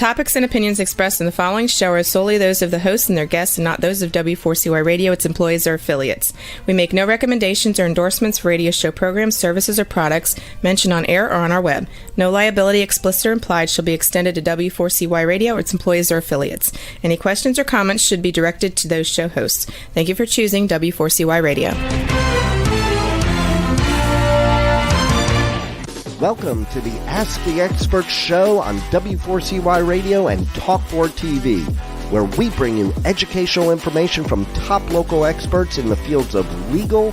topics and opinions expressed in the following show are solely those of the hosts and their guests and not those of W4CY Radio, its employees, or affiliates. We make no recommendations or endorsements for radio show programs, services, or products mentioned on air or on our web. No liability, explicit or implied, shall be extended to W4CY Radio or its employees or affiliates. Any questions or comments should be directed to those show hosts. Thank you for choosing W4CY Radio. Welcome to the Ask the Expert show on W4CY Radio and Talk4 TV, where we bring you educational information from top local experts in the fields of legal,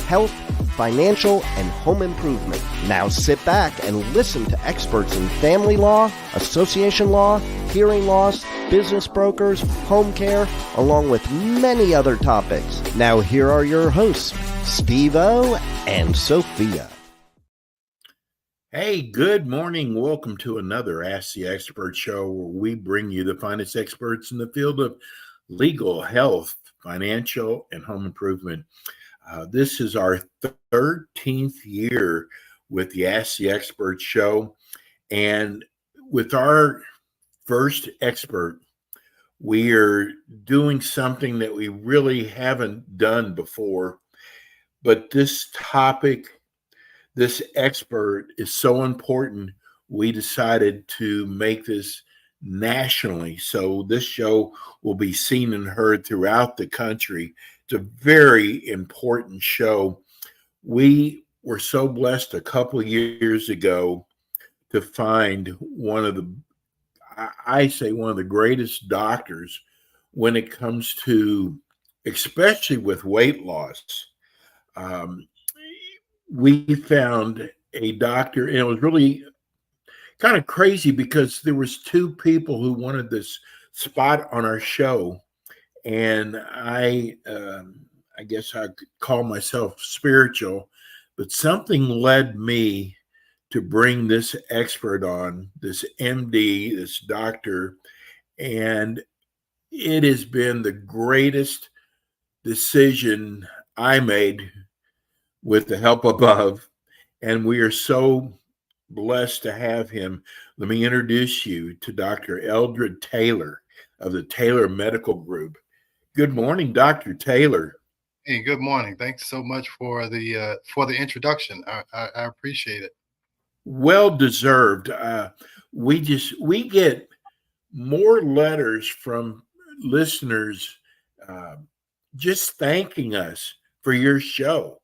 health, financial, and home improvement. Now sit back and listen to experts in family law, association law, hearing loss, business brokers, home care, along with many other topics. Now here are your hosts, Steve-O and Sophia. Hey, good morning. Welcome to another Ask the Expert show where we bring you the finest experts in the field of legal, health, financial, and home improvement. This is our 13th year with the Ask the Expert show. And with our first expert, we are doing something that we really haven't done before. But this topic, this expert is so important, we decided to make this nationally. So this show will be seen and heard throughout the country. It's a very important show. We were so blessed a couple of years ago to find one of the greatest doctors when it comes to, especially with weight loss. We found a doctor, and it was really kind of crazy because there was two people who wanted this spot on our show, and I guess I could call myself spiritual, but something led me to bring this expert on, this MD, this doctor, and it has been the greatest decision I made with the help above, and we are so blessed to have him. Let me introduce you to Dr. Eldred Taylor of the Taylor Medical Group. Good morning, Dr. Taylor. Hey, good morning. Thanks so much for the introduction. I appreciate it. Well deserved. We get more letters from listeners just thanking us for your show.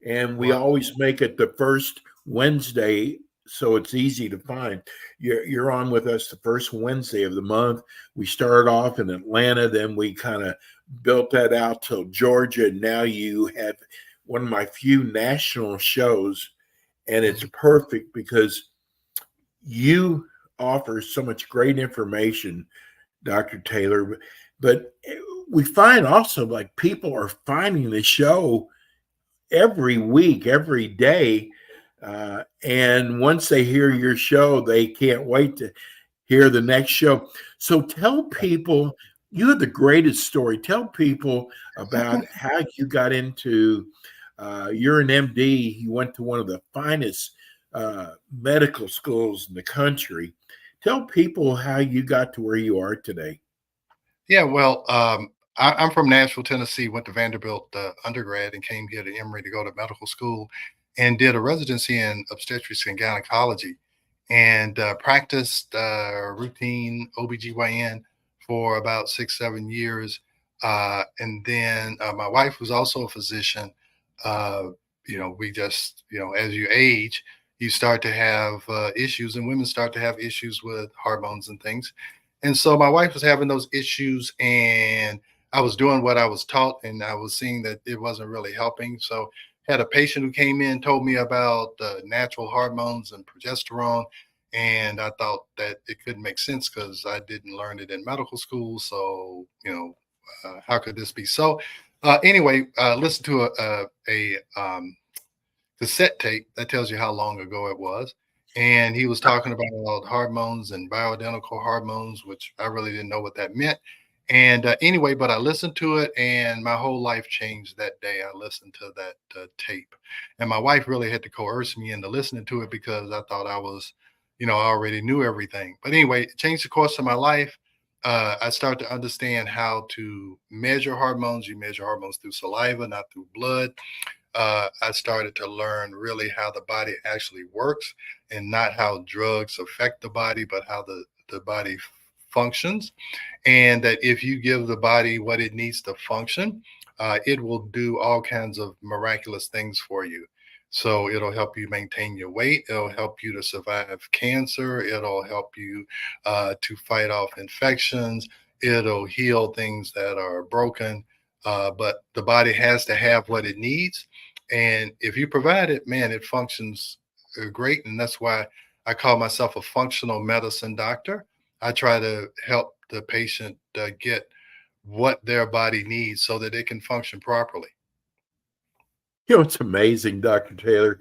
And we always make it the first Wednesday, so it's easy to find. You're on with us the first Wednesday of the month. We started off in Atlanta, then we kind of built that out till Georgia. And now you have one of my few national shows, and it's perfect because you offer so much great information, Dr. Taylor. But we find also like people are finding the show every week, every day. And once they hear your show, they can't wait to hear the next show. So tell people, you have the greatest story. Tell people about how you got into, you're an MD. You went to one of the finest medical schools in the country. Tell people how you got to where you are today. Yeah, well, I'm from Nashville, Tennessee, went to Vanderbilt undergrad and came here to Emory to go to medical school and did a residency in obstetrics and gynecology and practiced routine OBGYN for about 6-7 years. And then my wife was also a physician. We just, as you age, you start to have issues, and women start to have issues with hormones and things. And so my wife was having those issues, and I was doing what I was taught, and I was seeing that it wasn't really helping. So had a patient who came in, told me about natural hormones and progesterone. And I thought that it couldn't make sense because I didn't learn it in medical school. So, how could this be? So anyway, listen to a cassette tape that tells you how long ago it was. And he was talking about hormones and bioidentical hormones, which I really didn't know what that meant. And anyway, but I listened to it, and my whole life changed that day. I listened to that tape, and my wife really had to coerce me into listening to it because I thought I was I already knew everything. But anyway, it changed the course of my life. I started to understand how to measure hormones. You measure hormones through saliva, not through blood. I started to learn really how the body actually works, and not how drugs affect the body, but how the body functions. And that if you give the body what it needs to function, it will do all kinds of miraculous things for you. So it'll help you maintain your weight. It'll help you to survive cancer. It'll help you to fight off infections. It'll heal things that are broken. But the body has to have what it needs. And if you provide it, man, it functions great. And that's why I call myself a functional medicine doctor. I try to help the patient get what their body needs so that it can function properly. It's amazing, Dr. Taylor.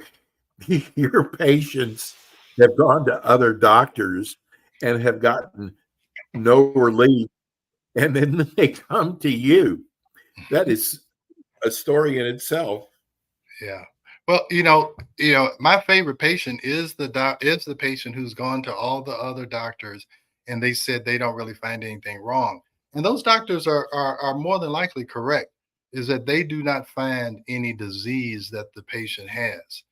Your patients have gone to other doctors and have gotten no relief, and then they come to you. That is a story in itself. Yeah. Well, my favorite patient is the patient who's gone to all the other doctors and they said they don't really find anything wrong. And those doctors are more than likely correct, is that they do not find any disease that the patient has.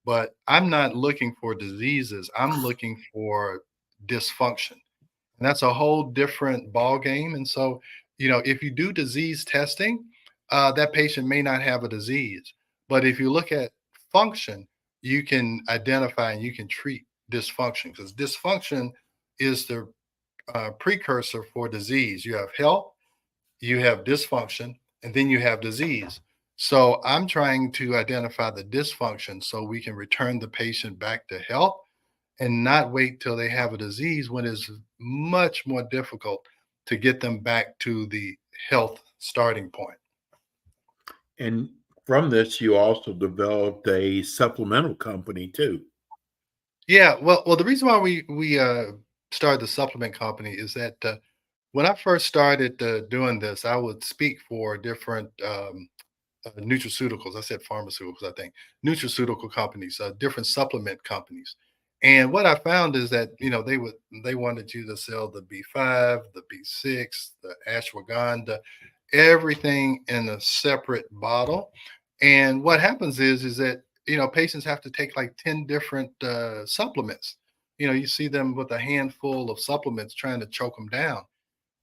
But I'm not looking for diseases. I'm looking for dysfunction. And that's a whole different ball game. And so, if you do disease testing, that patient may not have a disease. But if you look at function, you can identify and you can treat dysfunction, because dysfunction is the precursor for disease. You have health, you have dysfunction, and then you have disease. So I'm trying to identify the dysfunction so we can return the patient back to health and not wait till they have a disease when it's much more difficult to get them back to the health starting point. And from this, you also developed a supplemental company too. Yeah, well, the reason why we started the supplement company is that when I first started doing this, I would speak for different nutraceuticals. I said pharmaceuticals, I think. Nutraceutical companies, different supplement companies. And what I found is that, they wanted you to sell the B5, the B6, the ashwagandha, everything in a separate bottle. And what happens is that, patients have to take like 10 different supplements. You see them with a handful of supplements trying to choke them down.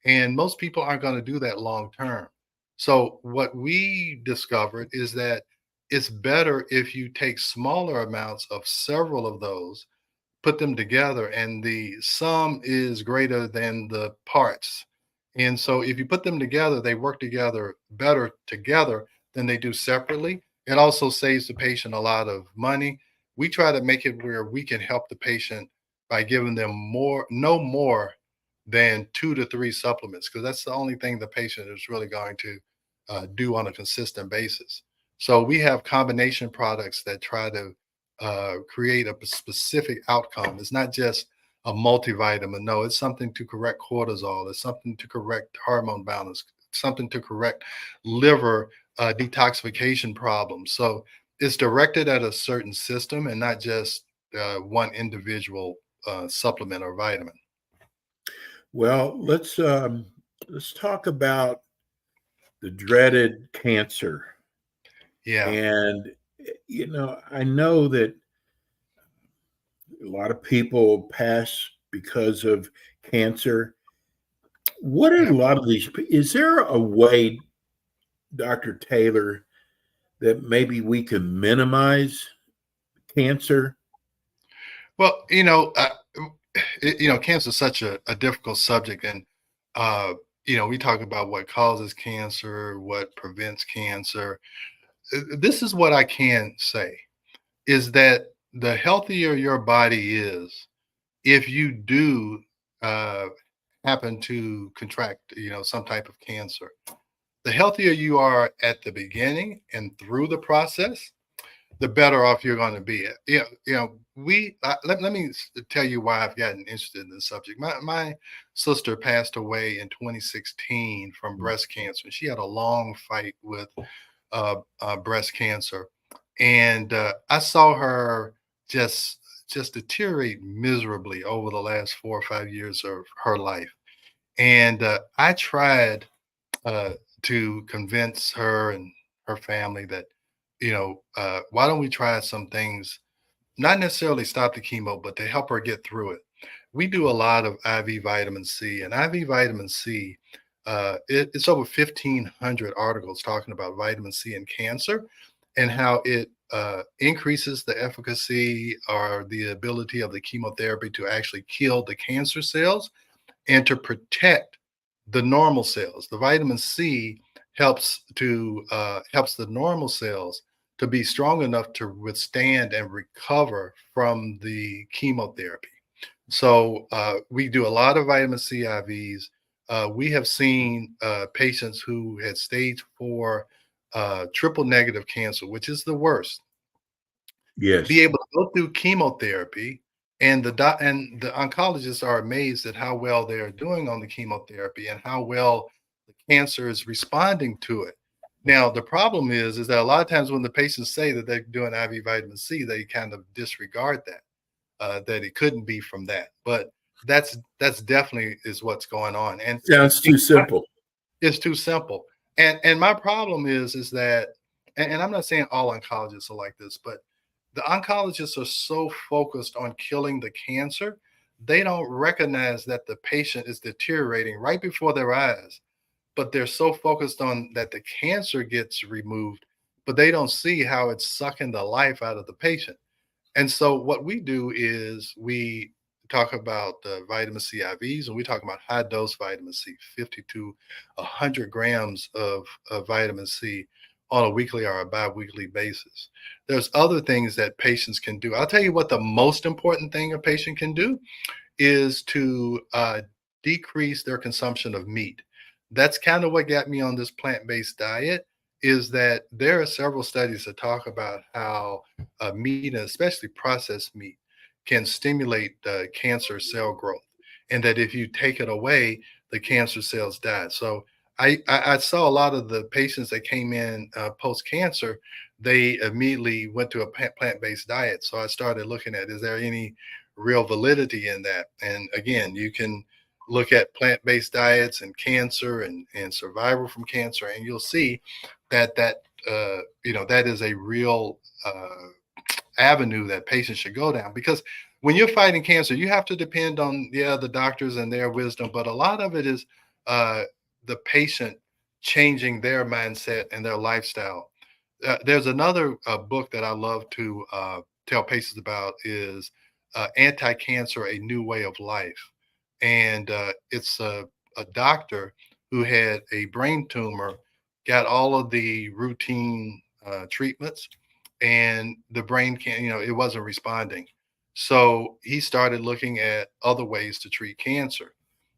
And most people aren't going to do that long term. So what we discovered is that it's better if you take smaller amounts of several of those, put them together, and the sum is greater than the parts. And so if you put them together, they work together better together than they do separately. It also saves the patient a lot of money. We try to make it where we can help the patient by giving them no more than 2 to 3 supplements, because that's the only thing the patient is really going to do on a consistent basis. So we have combination products that try to create a specific outcome. It's not just a multivitamin. No, it's something to correct cortisol. It's something to correct hormone balance, something to correct liver detoxification problems. So it's directed at a certain system and not just one individual supplement or vitamin. Well, let's talk about the dreaded cancer. Yeah. And I know that a lot of people pass because of cancer. What are Yeah. a lot of these? Is there a way, Dr. Taylor, that maybe we can minimize cancer? Well, cancer is such a difficult subject, and we talk about what causes cancer, what prevents cancer. This is what I can say is that the healthier your body is, if you do uh, happen to contract, some type of cancer, the healthier you are at the beginning and through the process, the better off you're going to be. Let me tell you why I've gotten interested in this subject. My sister passed away in 2016 from breast cancer. She had a long fight with breast cancer, and I saw her just just deteriorate miserably over the last 4 or 5 years of her life. And I tried uh, to convince her and her family that, why don't we try some things, not necessarily stop the chemo, but to help her get through it. We do a lot of IV vitamin C, and IV vitamin C, it's over 1,500 articles talking about vitamin C and cancer and how it increases the efficacy or the ability of the chemotherapy to actually kill the cancer cells and to protect the normal cells. The vitamin C helps the normal cells to be strong enough to withstand and recover from the chemotherapy. So we do a lot of vitamin C IVs. We have seen patients who had stage 4 triple negative cancer, which is the worst, be Yes. able to go through chemotherapy, and the oncologists are amazed at how well they are doing on the chemotherapy and how well the cancer is responding to it. Now, the problem is that a lot of times when the patients say that they're doing IV vitamin C, they kind of disregard that it couldn't be from that. But that's definitely is what's going on, and Sounds too simple. it's too simple. And my problem is that, and I'm not saying all oncologists are like this, but the oncologists are so focused on killing the cancer, they don't recognize that the patient is deteriorating right before their eyes. But they're so focused on that the cancer gets removed, but they don't see how it's sucking the life out of the patient. And so what we do is we talk about vitamin C IVs, and we talk about high dose vitamin C, 50 to 100 grams of vitamin C on a weekly or a biweekly basis. There's other things that patients can do. I'll tell you what the most important thing a patient can do is to decrease their consumption of meat. That's kind of what got me on this plant-based diet, is that there are several studies that talk about how meat, and especially processed meat, can stimulate cancer cell growth, and that if you take it away, the cancer cells die. So I saw a lot of the patients that came in post-cancer, they immediately went to a plant-based diet. So I started looking at, is there any real validity in that? And again, you can look at plant-based diets and cancer and survival from cancer, and you'll see that is a real avenue that patients should go down. Because when you're fighting cancer, you have to depend on the doctors and their wisdom, but a lot of it is the patient changing their mindset and their lifestyle. There's another book that I love to tell patients about, is Anti-Cancer: A New Way of Life. And it's a doctor who had a brain tumor, got all of the routine treatments, and the brain it wasn't responding. So he started looking at other ways to treat cancer.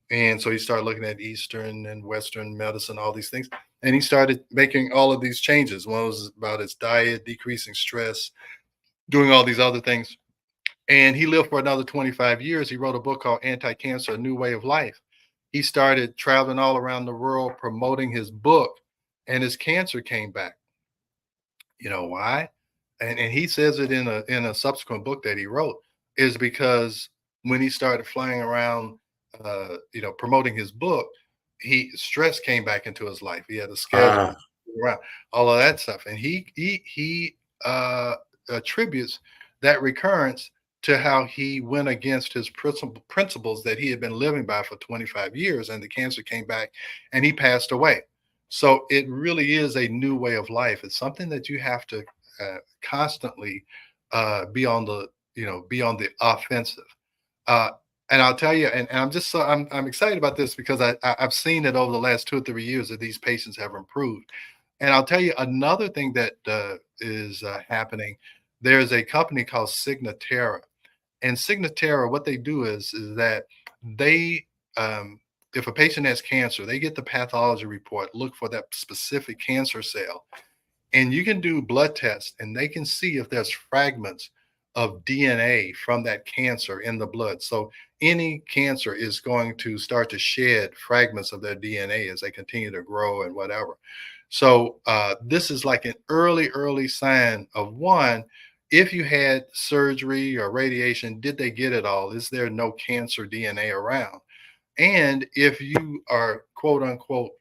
And so he started looking at Eastern and Western medicine, all these things. And he started making all of these changes. One was about his diet, decreasing stress, doing all these other things. And he lived for another 25 years. He wrote a book called Anti-Cancer: A New Way of Life. He started traveling all around the world promoting his book, and his cancer came back. You know why? And he says it in a subsequent book that he wrote, is because when he started flying around, promoting his book, stress came back into his life. He had a schedule Ah, around all of that stuff, and he attributes that recurrence to how he went against his principles that he had been living by for 25 years, and the cancer came back, and he passed away. So it really is a new way of life. It's something that you have to constantly be on the offensive. Uh, and I'll tell you, and I'm excited about this because I've seen it over the last 2 or 3 years that these patients have improved. And I'll tell you another thing that is happening. There's a company called Signatera, and Signatera, what they do is that they if a patient has cancer, they get the pathology report, look for that specific cancer cell, and you can do blood tests, and they can see if there's fragments of DNA from that cancer in the blood. So any cancer is going to start to shed fragments of their DNA as they continue to grow and whatever. So this is like an early sign of one, if you had surgery or radiation, did they get it all? Is there no cancer DNA around? And if you are quote unquote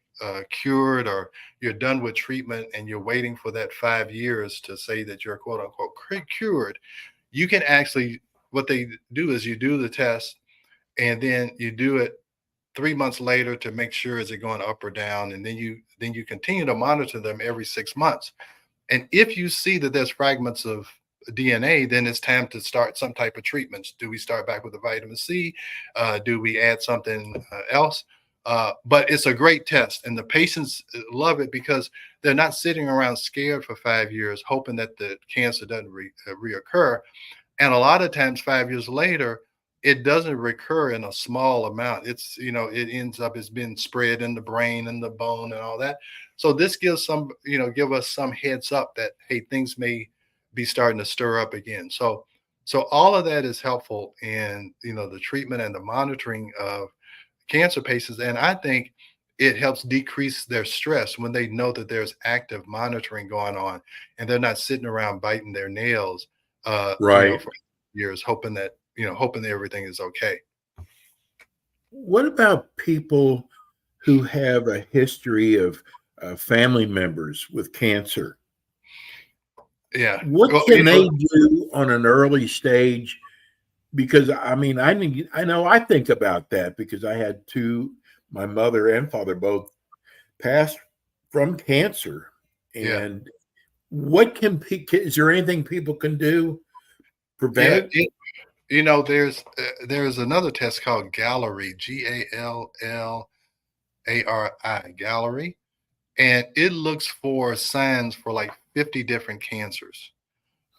cured, or you're done with treatment and you're waiting for that 5 years to say that you're quote unquote cured, you can actually, what they do is you do the test and then you do it 3 months later to make sure is it going up or down, and then you continue to monitor them every 6 months. And if you see that there's fragments of DNA, then it's time to start some type of treatments. Do we start back with the vitamin C? Do we add something else? But it's a great test, and the patients love it because they're not sitting around scared for 5 years, hoping that the cancer doesn't reoccur. And a lot of times, 5 years later, it doesn't recur in a small amount. It's, it ends up as being spread in the brain and the bone and all that. So this gives give us some heads up that, hey, things may be starting to stir up again. So all of that is helpful in, the treatment and the monitoring of cancer patients. And I think it helps decrease their stress when they know that there's active monitoring going on and they're not sitting around biting their nails, Right. for years, hoping that everything is okay. What about people who have a history of family members with cancer? Yeah. What Well, can they do on an early stage? Because I mean, I know I think about that because I had my mother and father both passed from cancer. yeah. And what is there anything people can do prevent Yeah. it? There's another test called Gallery, GALLARI, Gallery, and it looks for signs for like 50 different cancers.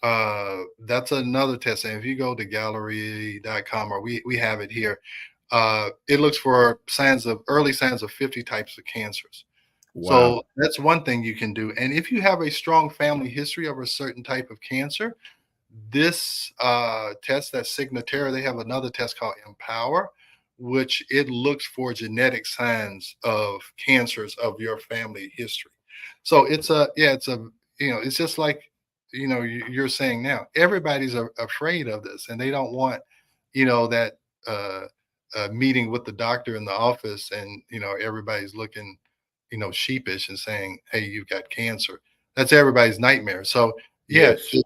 That's another test. And if you go to gallery.com, or we have it here, it looks for early signs of 50 types of cancers. Wow. So that's one thing you can do. And if you have a strong family history of a certain type of cancer, this test, that Signatera, they have another test called Empower, which it looks for genetic signs of cancers of your family history. So it's just like, you're saying now, everybody's afraid of this, and they don't want, that meeting with the doctor in the office, and, everybody's looking, sheepish and saying, hey, you've got cancer. That's everybody's nightmare. So yeah, Yes.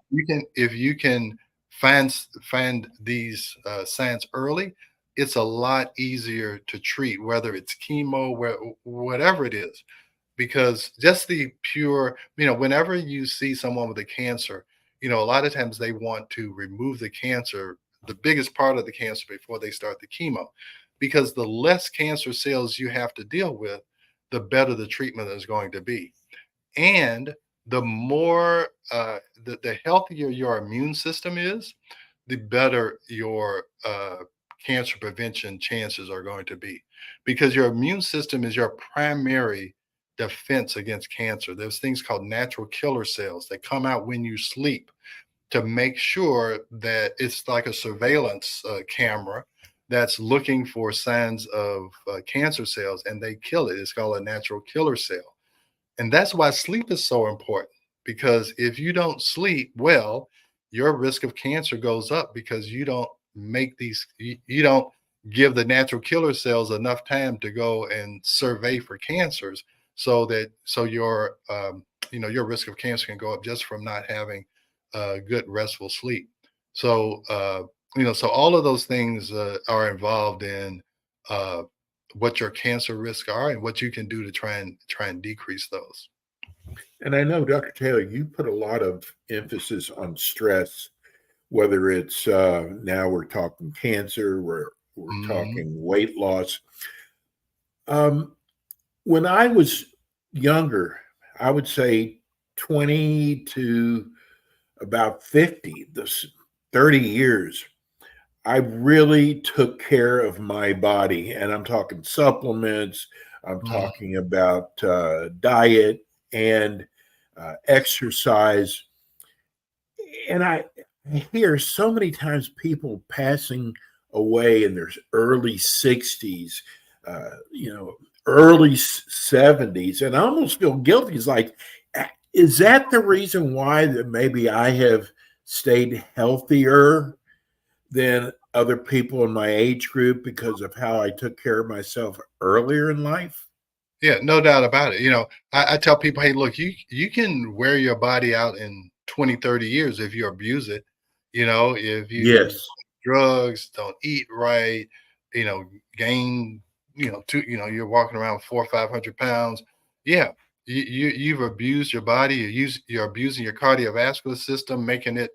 if you can find these signs early, it's a lot easier to treat, whether it's chemo, whatever it is, because just the pure, whenever you see someone with a cancer, a lot of times they want to remove the cancer, the biggest part of the cancer, before they start the chemo, because the less cancer cells you have to deal with, the better the treatment is going to be. And the more the healthier your immune system is, the better your cancer prevention chances are going to be, because your immune system is your primary defense against cancer. There's things called natural killer cells that come out when you sleep to make sure that it's like a surveillance camera that's looking for signs of cancer cells, and they kill it. It's called a natural killer cell. And that's why sleep is so important, because if you don't sleep well, your risk of cancer goes up, because you don't you don't give the natural killer cells enough time to go and survey for cancers, so your risk of cancer can go up just from not having good restful sleep. So so all of those things are involved in what your cancer risks are and what you can do to try and decrease those. And I know, Dr. Taylor, you put a lot of emphasis on stress, whether it's now we're talking cancer, we're Mhm. talking weight loss. When I was younger, I would say 20 to about 50, this 30 years, I really took care of my body. And I'm talking supplements, I'm Mhm. talking about diet and exercise. And I hear so many times people passing away in their early 60s, early 70s, and I almost feel guilty. It's like, is that the reason why that maybe I have stayed healthier than other people in my age group because of how I took care of myself earlier in life? Yeah, no doubt about it. I tell people, hey, look, you can wear your body out in 20, 30 years if you abuse it. If you Yes, drugs, don't eat right, you know, gain, you're walking around 400 or 500 pounds. Yeah, you've abused your body. You're abusing your cardiovascular system, making it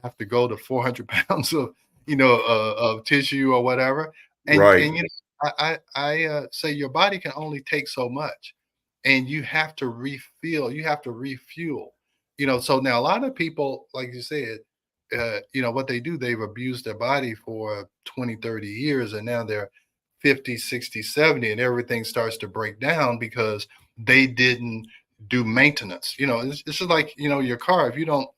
have to go to 400 pounds of of tissue or whatever. And right, I say your body can only take so much, and you have to refill. You have to refuel. So now a lot of people, like you said, what they do, they've abused their body for 20, 30 years, and now they're 50, 60, 70, and everything starts to break down because they didn't do maintenance. It's just like, your car. If you don't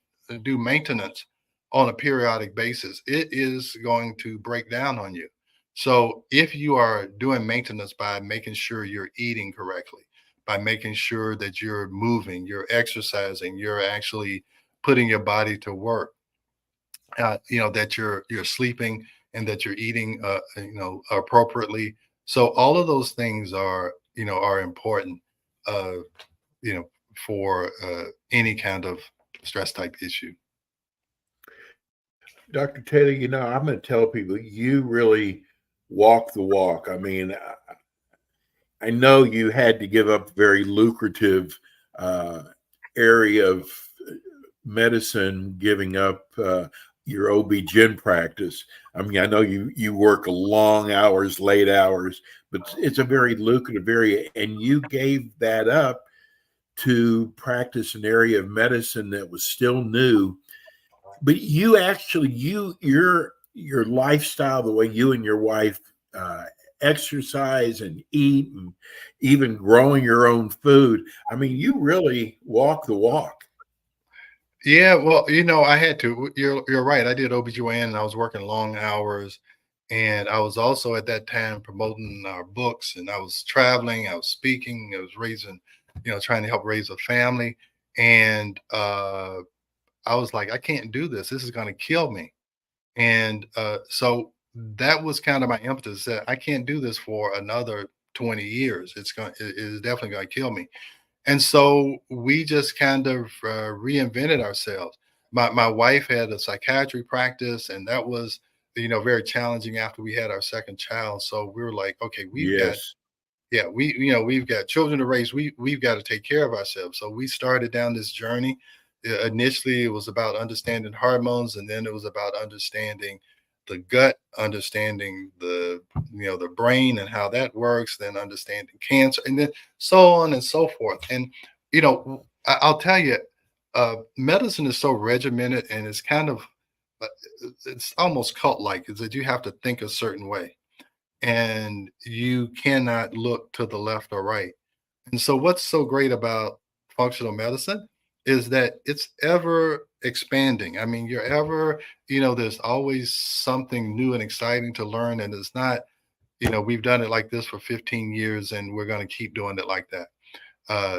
do maintenance on a periodic basis, it is going to break down on you. So if you are doing maintenance by making sure you're eating correctly, by making sure that you're moving, you're exercising, you're actually putting your body to work, that you're sleeping and that you're eating, appropriately. So all of those things are important, uh, you know, for any kind of stress type issue. Dr. Taylor. I'm going to tell people you really walk the walk. I mean, I know you had to give up a very lucrative uh, area of medicine, giving up your OB-GYN practice. I mean, I know you work long hours, late hours, but it's a very lucrative area, and you gave that up to practice an area of medicine that was still new. But you actually, your lifestyle, the way you and your wife uh, exercise and eat, and even growing your own food. I mean, you really walk the walk. Yeah, well, I had to. You're right. I did OBGYN and I was working long hours. And I was also at that time promoting our books, and I was traveling, I was speaking, I was raising, trying to help raise a family. And I was like, I can't do this. This is going to kill me. And so that was kind of my impetus, that I can't do this for another 20 years. It is definitely going to kill me. And so we just kind of reinvented ourselves. My wife had a psychiatry practice, and that was, very challenging after we had our second child. So we were like, okay, Yes. we've got children to raise. We've got to take care of ourselves. So we started down this journey. Initially, it was about understanding hormones, and then it was about understanding the gut, understanding the brain and how that works, then understanding cancer, and then so on and so forth. And I'll tell you, medicine is so regimented, and it's kind of uh, it's almost cult-like, is that you have to think a certain way, and you cannot look to the left or right. And so, what's so great about functional medicine is that it's ever expanding. I mean, there's always something new and exciting to learn. And it's not, we've done it like this for 15 years and we're going to keep doing it like that. uh,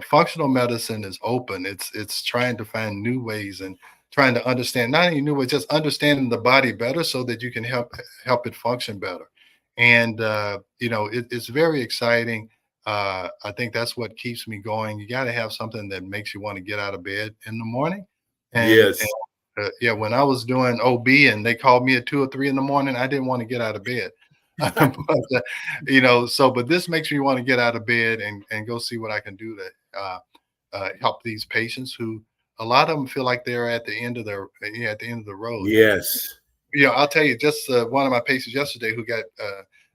Functional medicine is open. It's trying to find new ways and trying to understand, not only new ways, just understanding the body better so that you can help it function better. And it's very exciting. I think that's what keeps me going. You got to have something that makes you want to get out of bed in the morning. And Yes. yeah, when I was doing OB and they called me at 2 or 3 in the morning, I didn't want to get out of bed. But this makes me want to get out of bed and go see what I can do to help these patients, who a lot of them feel like they're at the end of the road. Yes. I'll tell you, just one of my patients yesterday who got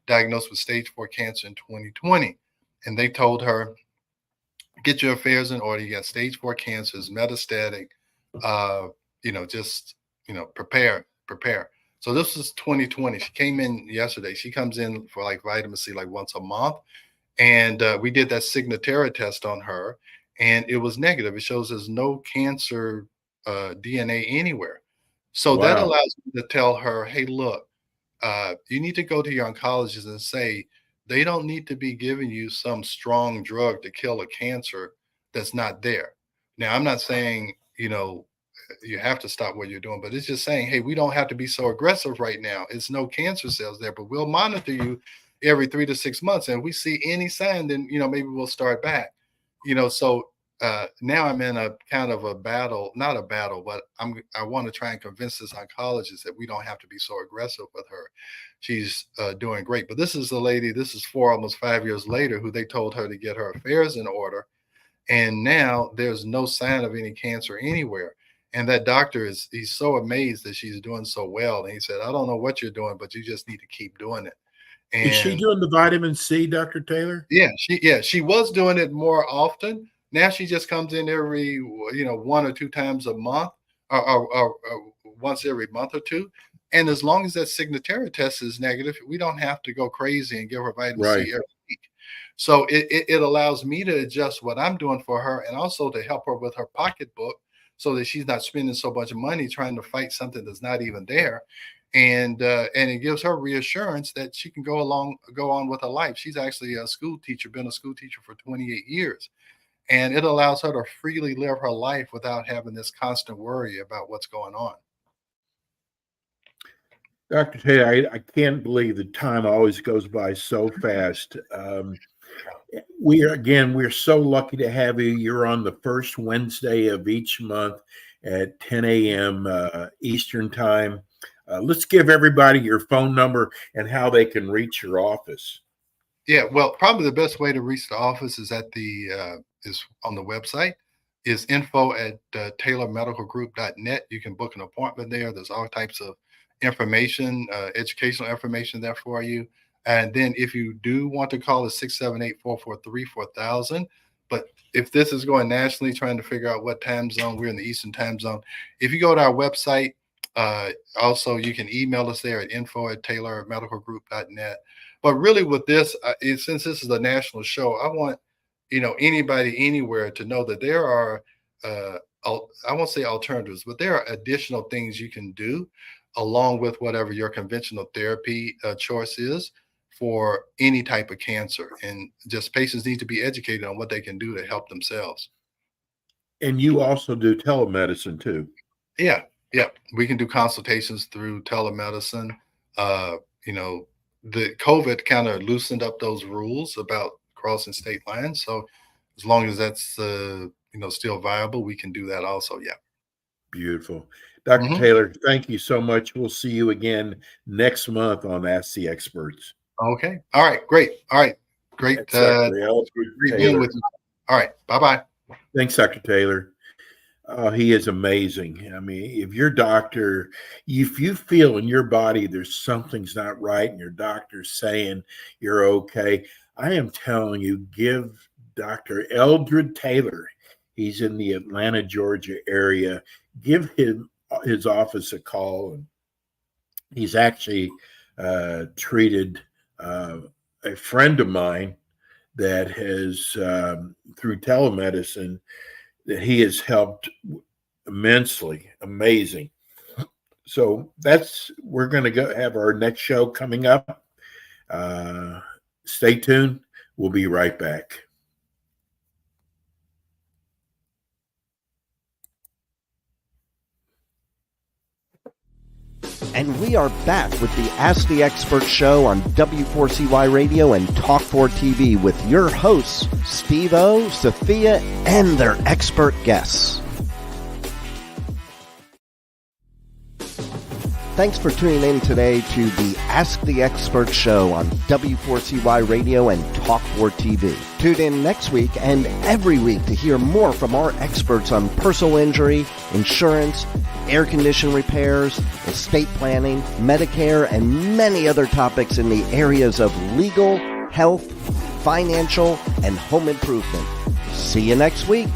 diagnosed with stage 4 cancer in 2020, and they told her, get your affairs in order. You got stage 4 cancer, is metastatic. Uh, just prepare. So this is 2020. She came in yesterday. She comes in for like vitamin C like once a month, and we did that Signatera test on her, and it was negative. It shows there's no cancer DNA anywhere. So that Wow. allows me to tell her, hey, look, you need to go to your oncologist and say, they don't need to be giving you some strong drug to kill a cancer that's not there. Now, I'm not saying, you have to stop what you're doing. But it's just saying, hey, we don't have to be so aggressive right now. It's no cancer cells there, but we'll monitor you every 3 to 6 months. And if we see any sign, then, maybe we'll start back, so now I'm in a kind of a battle, not a battle, but I want to try and convince this oncologist that we don't have to be so aggressive with her. She's doing great. But this is the lady, this is 4, almost 5 years later, who they told her to get her affairs in order. And now there's no sign of any cancer anywhere. And that doctor he's so amazed that she's doing so well. And he said, I don't know what you're doing, but you just need to keep doing it. And is she doing the vitamin C, Dr. Taylor? Yeah, she was doing it more often. Now she just comes in every, 1 or 2 times a month, or once every month or two. And as long as that Signatera test is negative, we don't have to go crazy and give her vitamin C every week. So it allows me to adjust what I'm doing for her, and also to help her with her pocketbook, so that she's not spending so much money trying to fight something that's not even there. And it gives her reassurance that she can go on with her life. She's actually a school teacher, been a school teacher for 28 years. And it allows her to freely live her life without having this constant worry about what's going on. Dr. Taylor, I can't believe the time always goes by so fast. We're so lucky to have you. You're on the first Wednesday of each month at 10 a.m. Eastern time. Let's give everybody your phone number and how they can reach your office. Yeah, well, probably the best way to reach the office is is on the website, is info@taylormedicalgroup.net. You can book an appointment there. There's all types of information, educational information there for you. And then if you do want to call, it's 678-443-4000. But if this is going nationally, trying to figure out what time zone, we're in the Eastern time zone. If you go to our website, also you can email us there at info@taylormedicalgroup.net. But really with this, since this is a national show, I want, anybody anywhere to know that there are, I won't say alternatives, but there are additional things you can do along with whatever your conventional therapy choice is for any type of cancer. And just patients need to be educated on what they can do to help themselves. And you also do telemedicine too. Yeah. We can do consultations through telemedicine. The COVID kind of loosened up those rules about crossing state lines. So as long as that's, still viable, we can do that also. Yeah. Beautiful. Dr. Taylor, thank you so much. We'll see you again next month on Ask the Experts. Okay. All right. Great. All right. Great. Great being with you. All right. Bye-bye. Thanks, Dr. Taylor. He is amazing. I mean, if your doctor, if you feel in your body there's something's not right and your doctor's saying you're okay, I am telling you, give Dr. Eldred Taylor, he's in the Atlanta, Georgia area, give his office a call. And he's actually treated a friend of mine that has, through telemedicine, that he has helped immensely. Amazing. So we're going to go have our next show coming up. Stay tuned. We'll be right back. And we are back with the Ask the Expert show on W4CY Radio and Talk4TV with your hosts, Steve-O, Sophia, and their expert guests. Thanks for tuning in today to the Ask the Expert show on W4CY Radio and Talk4TV. Tune in next week and every week to hear more from our experts on personal injury, insurance, air condition repairs, estate planning, Medicare, and many other topics in the areas of legal, health, financial, and home improvement. See you next week.